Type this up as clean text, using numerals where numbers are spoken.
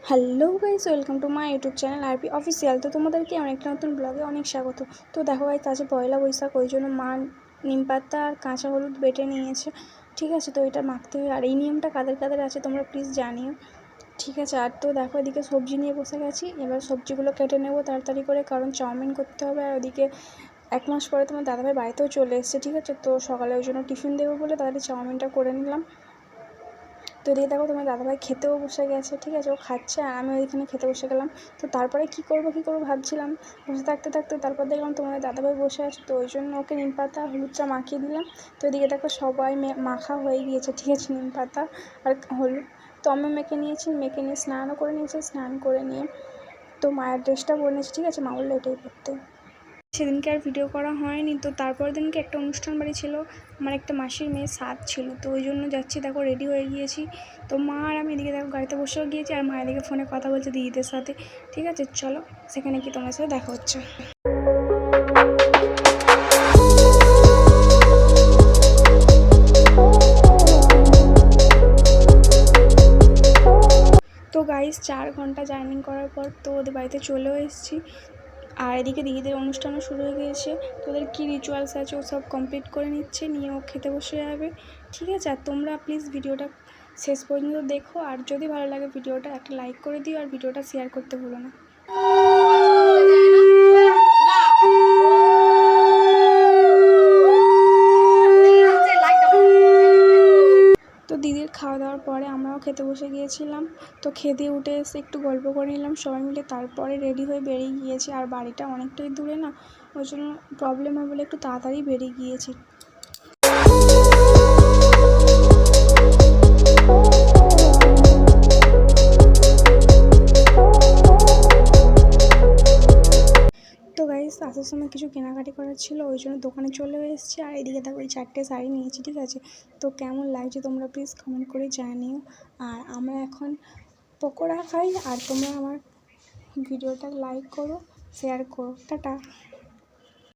Hello guys, welcome to my YouTube channel RP official. তো তোমাদেরকে আমার একটা নতুন ব্লগে অনেক স্বাগত। তো দেখো গাইস, আজ পয়লা বৈশাখ, ওই জন্য মা নিম পাতা আর কাঁচা হলুদ বেটে নিয়েছে। ঠিক আছে, তো এটা মাখতে হবে। আর এই নিয়মটা কাদের কাদের আছে তোমরা প্লিজ জানিও। ঠিক আছে, আর তো দেখো এদিকে সবজি নিয়ে বসে গেছি। এবার সবজিগুলো কেটে নেবো তাড়াতাড়ি করে, কারণ চাউমিন করতে হবে। আর ওদিকে 1 মাস পরে তোমার দাদাভাই বাড়িতেও চলে এসেছে। ঠিক আছে, তো সকালে ওই জন্য টিফিন দেবো বলে তাড়াতাড়ি চাউমিনটা করে নিলাম। তো এদিকে দেখো তোমার দাদাভাই খেতেও বসে গেছে। ঠিক আছে, ও খাচ্ছে আর আমি ওইখানে খেতে বসে গেলাম। তো তারপরে কী করবো ভাবছিলাম। বসে থাকতে তারপর দেখলাম তোমার দাদাভাই বসে আছে, তো ওই জন্য ওকে নিম পাতা হলুদটা মাখিয়ে দিলাম। তো এদিকে দেখো সবাই মাখা হয়ে গিয়েছে। ঠিক আছে, নিম পাতা আর হলুদ তো আমি মেখে নিয়ে স্নানও করে নিয়েছি। স্নান করে নিয়ে তো মায়ের ড্রেসটা পরে নিয়েছি। ঠিক আছে, মা বললো এটাই পরতে। সেদিনকে আর ভিডিও করা হয়নি। তো তারপর দিনকে একটা অনুষ্ঠান বাড়ি ছিল, আমার একটা মাসির মেয়ের সাধ ছিল, তো ওই জন্য যাচ্ছি। দেখো রেডি হয়ে গিয়েছি। তো মা আর আমি এদিকে দেখো গাড়িতে বসেও গিয়েছি, আর মা এদিকে ফোনে কথা বলছে দিদিদের সাথে। ঠিক আছে, চলো সেখানে কি তোমার সাথে দেখা হচ্ছে। তো গাইস 4 ঘন্টা জার্নি করার পর তো ওদের বাড়িতে চলেও এসেছি। আর এদিকে দিদিদের অনুষ্ঠানও শুরু হয়ে গিয়েছে। তো ওদের কী রিচুয়ালস আছে ও সব কমপ্লিট করে নিচ্ছে, নিয়ে ও খেতে বসে যাবে। ঠিক আছে, আর তোমরা প্লিজ ভিডিওটা শেষ পর্যন্ত দেখো, আর যদি ভালো লাগে ভিডিওটা একটা লাইক করে দিও, আর ভিডিওটা শেয়ার করতে ভুলো না। তো দিদির খাওয়া দাওয়ার পরে আমরাও খেতে বসে গিয়েছিলাম। তো খেতে উঠে এসে একটু গল্প করে নিলাম সবাই মিলে, তারপরে রেডি হয়ে বেরিয়ে গিয়েছি। আর বাড়িটা অনেকটাই দূরে না, ওই জন্য প্রবলেম হয় বলে একটু তাড়াতাড়ি বেরিয়ে গিয়েছি। তো গাইস, আসার সময় কিছু কেনাকাটি করার ছিল, ওই জন্য দোকানে চলে এসেছি। আর এদিকে দেখো এই 4টে শাড়ি নিয়েছি। ঠিক আছে, তো কেমন লাগছে তোমরা প্লিজ কমেন্ট করে জানিও। আর আমরা এখন পকোড়া খাই, আর তোমরা আমার ভিডিওটা লাইক করো, শেয়ার করো। টাটা।